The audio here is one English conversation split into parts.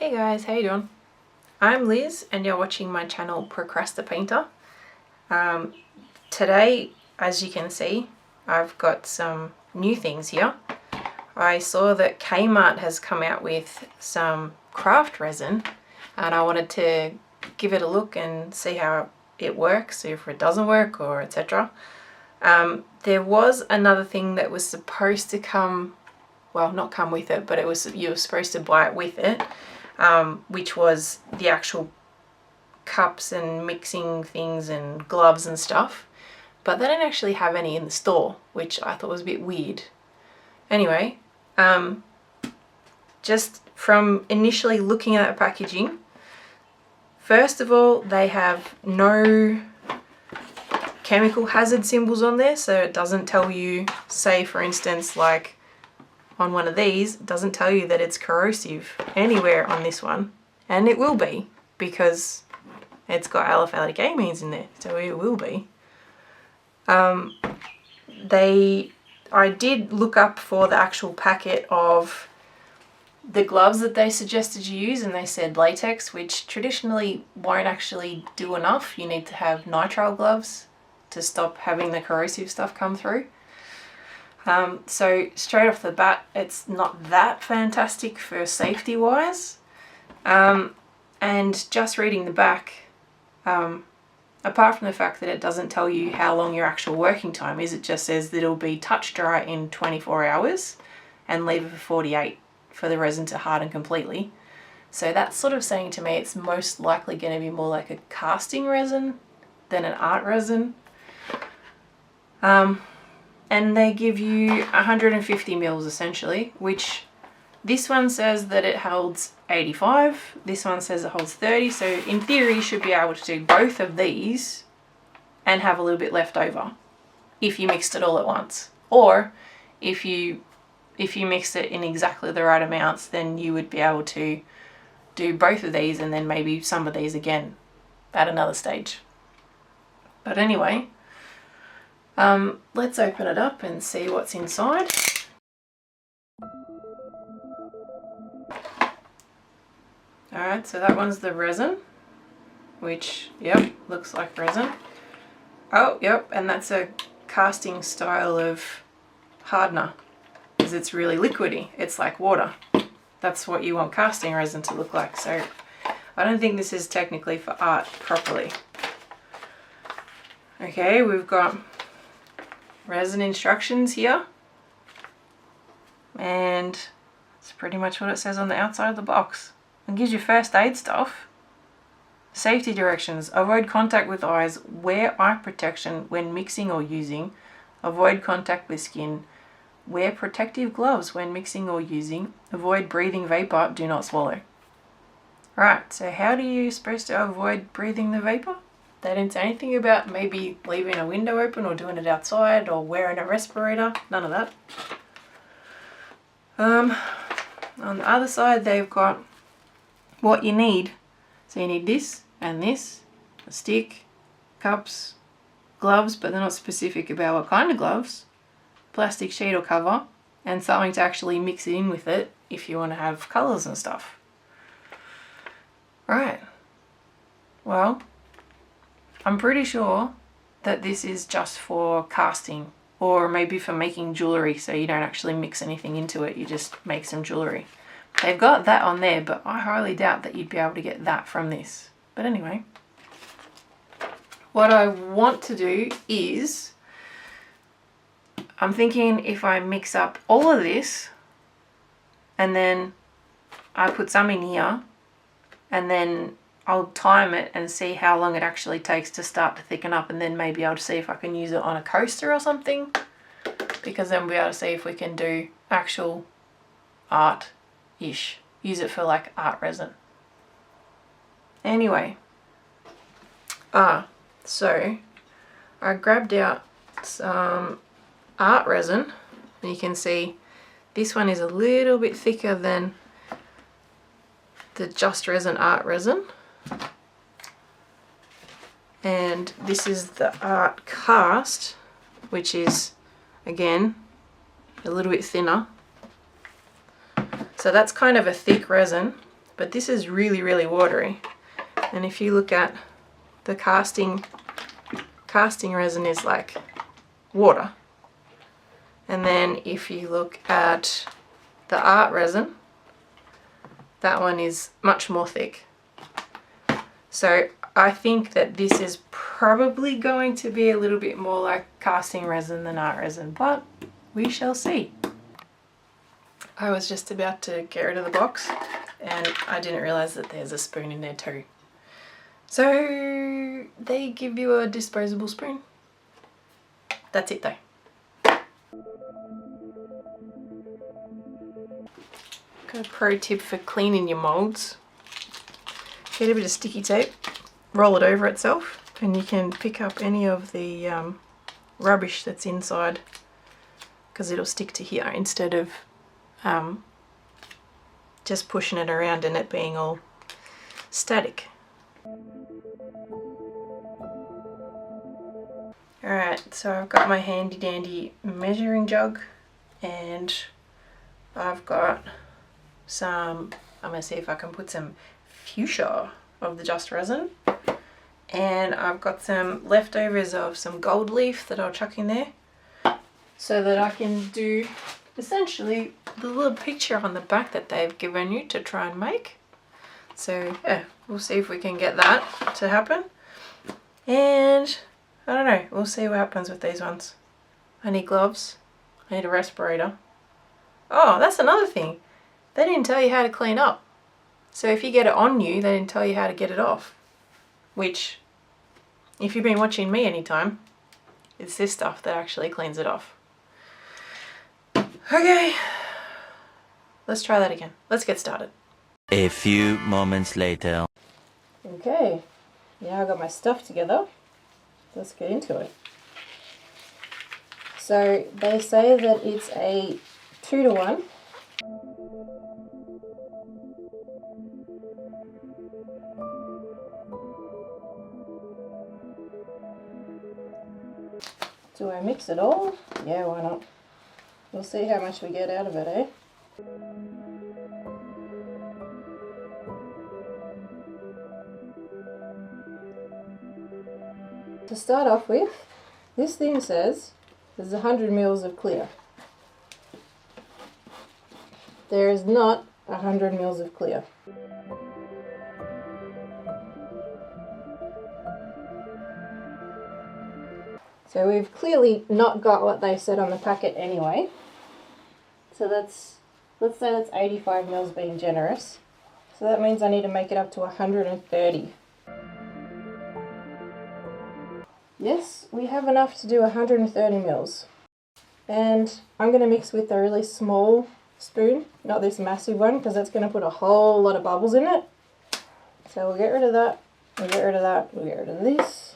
Hey guys, how you doing? I'm Liz and you're watching my channel Procrastinator. Today, as you can see, I've got some new things here. I saw that Kmart has come out with some craft resin and I wanted to give it a look and see how it works, if it doesn't work or etc. There was another thing that was supposed to come, well, not come with it, but you were supposed to buy it with it. Which was the actual cups and mixing things and gloves and stuff, but they don't actually have any in the store, which I thought was a bit weird. Anyway, just from initially looking at the packaging, first of all, they have no chemical hazard symbols on there, so it doesn't tell you, say for instance, like on one of these, it doesn't tell you that it's corrosive anywhere on this one, and it will be because it's got aliphatic amines in there, so it will be. I did look up for the actual packet of the gloves that they suggested you use, and they said latex, which traditionally won't actually do enough. You need to have nitrile gloves to stop having the corrosive stuff come through. So straight off the bat, it's not that fantastic for safety wise. And just reading the back, apart from the fact that it doesn't tell you how long your actual working time is, it just says that it'll be touch dry in 24 hours and leave it for 48 for the resin to harden completely. So that's sort of saying to me it's most likely going to be more like a casting resin than an art resin. And they give you 150 mils essentially, which this one says that it holds 85, this one says it holds 30, so in theory you should be able to do both of these and have a little bit left over if you mixed it all at once. Or if you mix it in exactly the right amounts, then you would be able to do both of these and then maybe some of these again at another stage. But anyway, let's open it up and see what's inside. Alright, so that one's the resin, which, yep, looks like resin. Oh, yep, and that's a casting style of hardener, because it's really liquidy. It's like water. That's what you want casting resin to look like, so I don't think this is technically for art properly. Okay, we've got resin instructions here, and it's pretty much what it says on the outside of the box. It gives you first aid stuff. Safety directions: avoid contact with eyes, wear eye protection when mixing or using, avoid contact with skin, wear protective gloves when mixing or using, avoid breathing vapor, do not swallow. Right, so how are you supposed to avoid breathing the vapor? They didn't say anything about maybe leaving a window open or doing it outside or wearing a respirator. None of that. On the other side, they've got what you need. So you need this and this, a stick, cups, gloves, but they're not specific about what kind of gloves, plastic sheet or cover, and something to actually mix it in with it if you want to have colours and stuff. Right. Well, I'm pretty sure that this is just for casting, or maybe for making jewellery, so you don't actually mix anything into it, you just make some jewellery. They've got that on there, but I highly doubt that you'd be able to get that from this. But anyway, what I want to do is, I'm thinking if I mix up all of this, and then I put some in here, and then I'll time it and see how long it actually takes to start to thicken up, and then maybe I'll see if I can use it on a coaster or something, because then we'll be able to see if we can do actual art-ish. Use it for like art resin. Anyway, so I grabbed out some art resin, and you can see this one is a little bit thicker than the Just Resin art resin. And this is the art cast, which is again a little bit thinner. So that's kind of a thick resin. but this is really, really watery. And if you look at the casting resin is like water. And then if you look at the art resin, that one is much more thick. So I think that this is probably going to be a little bit more like casting resin than art resin, but we shall see. I was just about to get rid of the box and I didn't realize that there's a spoon in there too. So they give you a disposable spoon. That's it though. Got a pro tip for cleaning your molds. Get a bit of sticky tape, roll it over itself, and you can pick up any of the rubbish that's inside, because it'll stick to here instead of just pushing it around and it being all static. Alright, so I've got my handy dandy measuring jug and I've got some, I'm going to see if I can put some fuschia of the Just Resin, and I've got some leftovers of some gold leaf that I'll chuck in there so that I can do essentially the little picture on the back that they've given you to try and make. So yeah, we'll see if we can get that to happen, and I don't know, we'll see what happens with these ones. I need gloves, I need a respirator. Oh, that's another thing, they didn't tell you how to clean up. So if you get it on you, they didn't tell you how to get it off. Which, if you've been watching me anytime, it's this stuff that actually cleans it off. Okay, let's try that again. Let's get started. A few moments later. Okay, now I've got my stuff together. Let's get into it. So they say that it's a 2-to-1. Do I mix it all? Yeah, why not? We'll see how much we get out of it, eh? To start off with, this thing says there's 100 mils of clear. There is not 100 mils of clear. So we've clearly not got what they said on the packet anyway. So let's say that's 85 mils being generous. So that means I need to make it up to 130. Yes, we have enough to do 130 mils. And I'm going to mix with a really small spoon, not this massive one, because that's going to put a whole lot of bubbles in it. So we'll get rid of that, we'll get rid of that, we'll get rid of this.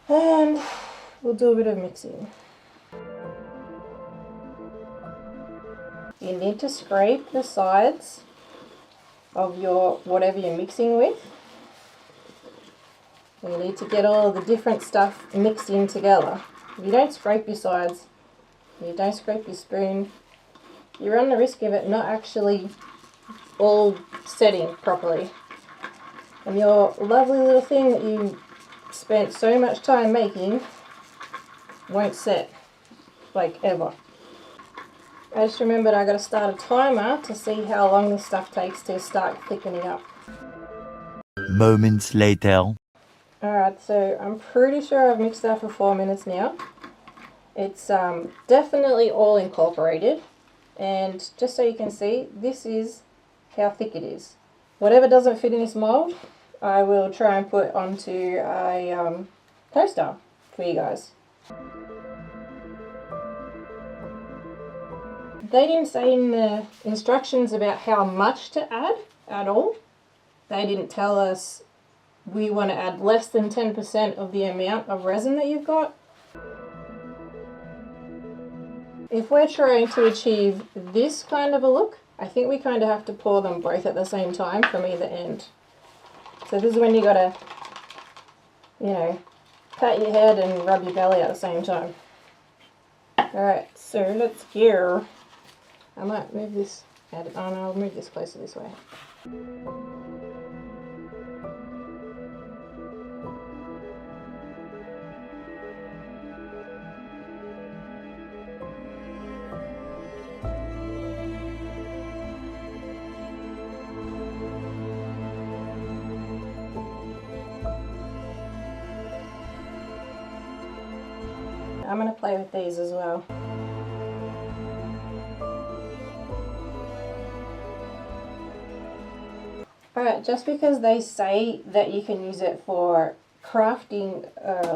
And we'll do a bit of mixing. You need to scrape the sides of your whatever you're mixing with. You need to get all the different stuff mixed in together. If you don't scrape your sides, you don't scrape your spoon, you run the risk of it not actually all setting properly. And your lovely little thing that you spent so much time making won't set, like ever. I just remembered I got to start a timer to see how long this stuff takes to start thickening up. Moments later. Alright, so I'm pretty sure I've mixed that for 4 minutes now. It's definitely all incorporated, and just so you can see, this is how thick it is. Whatever doesn't fit in this mold, I will try and put onto a toaster for you guys. They didn't say in the instructions about how much to add at all. They didn't tell us we want to add less than 10% of the amount of resin that you've got. If we're trying to achieve this kind of a look, I think we kind of have to pour them both at the same time from either end. So this is when you gotta, you know, pat your head and rub your belly at the same time. Alright, so let's gear. I might move this And I'll move this closer this way. I'm going to play with these as well. Alright, just because they say that you can use it for crafting,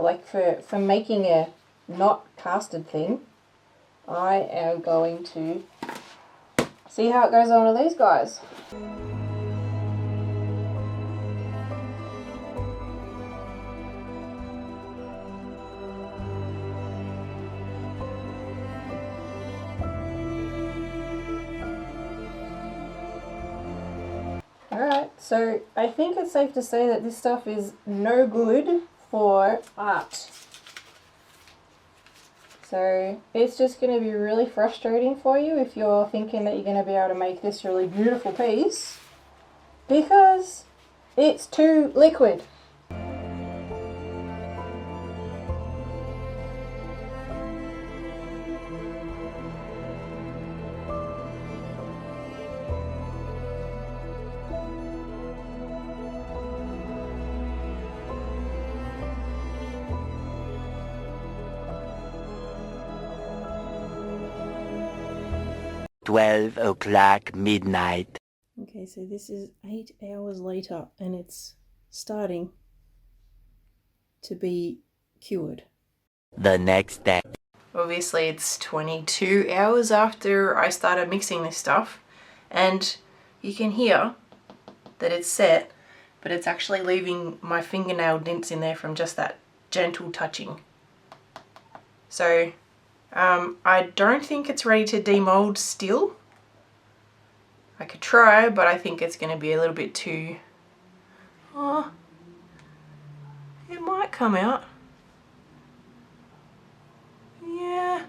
like for making a not casted thing, I am going to see how it goes on with these guys. Alright, so I think it's safe to say that this stuff is no good for art. So it's just going to be really frustrating for you if you're thinking that you're going to be able to make this really beautiful piece, because it's too liquid. Midnight. Okay, so this is 8 hours later and it's starting to be cured. The next day. Obviously it's 22 hours after I started mixing this stuff, and you can hear that it's set, but it's actually leaving my fingernail dents in there from just that gentle touching. So I don't think it's ready to demold still. I could try, but I think it's going to be a little bit too... Oh, it might come out. Yeah.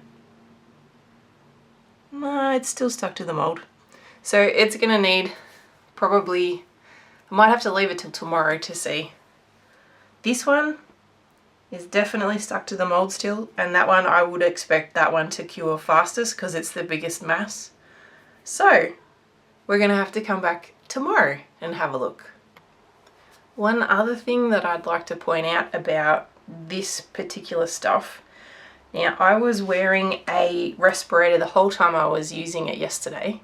No, it's still stuck to the mold. So it's going to need probably... I might have to leave it till tomorrow to see. This one is definitely stuck to the mold still, and that one I would expect that one to cure fastest because it's the biggest mass. So we're going to have to come back tomorrow and have a look. One other thing that I'd like to point out about this particular stuff. Now, I was wearing a respirator the whole time I was using it yesterday,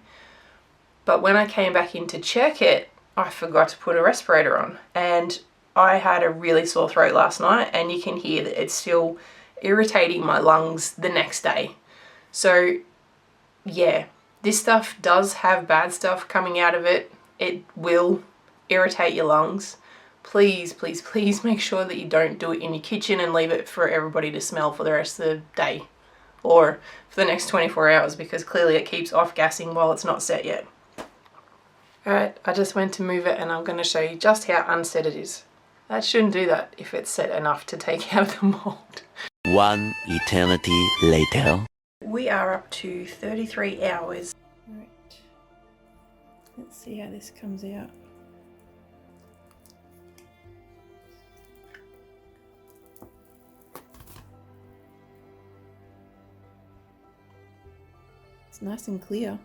but when I came back in to check it, I forgot to put a respirator on, and I had a really sore throat last night, and you can hear that it's still irritating my lungs the next day. So yeah, this stuff does have bad stuff coming out of it. It will irritate your lungs. Please, please, please make sure that you don't do it in your kitchen and leave it for everybody to smell for the rest of the day or for the next 24 hours, because clearly it keeps off-gassing while it's not set yet. Alright, I just went to move it and I'm going to show you just how unset it is. That shouldn't do that if it's set enough to take out the mold. One eternity later. We are up to 33 hours. Alright, let's see how this comes out. It's nice and clear.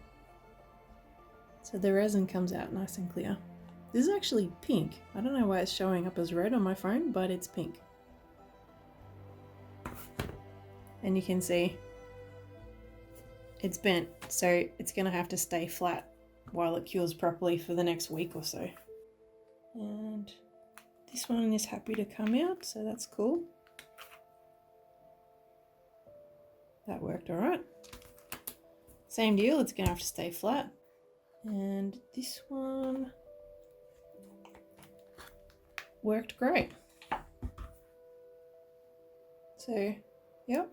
So the resin comes out nice and clear. This is actually pink. I don't know why it's showing up as red on my phone, but it's pink. And you can see it's bent, so it's going to have to stay flat while it cures properly for the next week or so. And this one is happy to come out, so that's cool. That worked alright. Same deal, it's going to have to stay flat. And this one worked great. So, yep,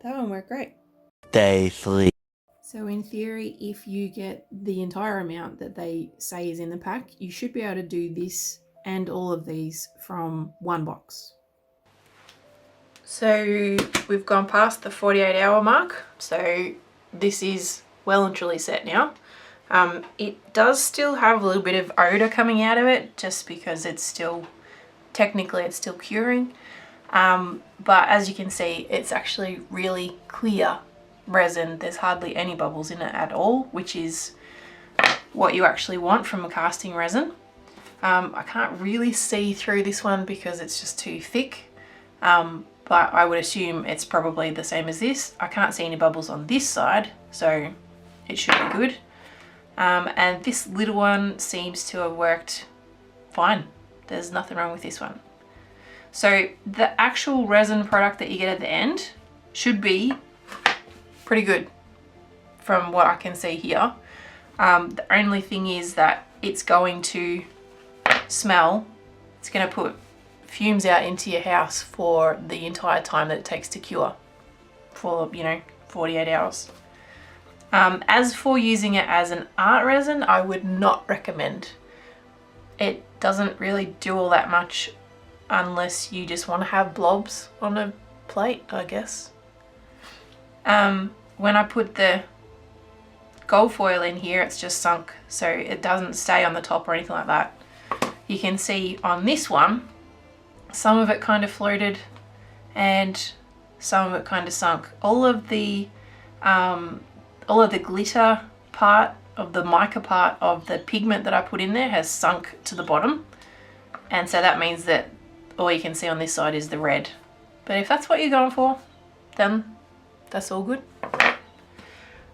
that one worked great. Day 3. So in theory, if you get the entire amount that they say is in the pack, you should be able to do this and all of these from one box. So we've gone past the 48-hour mark, so this is well and truly set now. It does still have a little bit of odor coming out of it just because it's still, technically it's still curing. But as you can see, it's actually really clear resin. There's hardly any bubbles in it at all, which is what you actually want from a casting resin. I can't really see through this one because it's just too thick, but I would assume it's probably the same as this. I can't see any bubbles on this side, so it should be good. And this little one seems to have worked fine. There's nothing wrong with this one. So the actual resin product that you get at the end should be pretty good from what I can see here. The only thing is that it's going to smell. It's going to put fumes out into your house for the entire time that it takes to cure, for 48 hours. As for using it as an art resin, I would not recommend. It doesn't really do all that much unless you just want to have blobs on a plate, I guess. When I put the gold foil in here, it's just sunk, so it doesn't stay on the top or anything like that. You can see on this one, some of it kind of floated and some of it kind of sunk. All of the glitter part of the mica part of the pigment that I put in there has sunk to the bottom, and so that means that all you can see on this side is the red. But if that's what you're going for, then that's all good.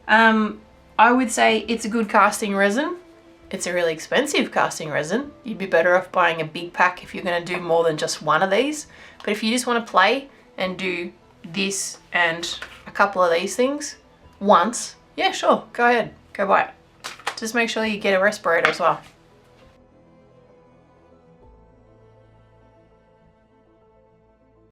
I would say it's a good casting resin. It's a really expensive casting resin. You'd be better off buying a big pack if you're going to do more than just one of these. But if you just want to play and do this and a couple of these things once, yeah, sure, go ahead, go buy it. Just make sure you get a respirator as well.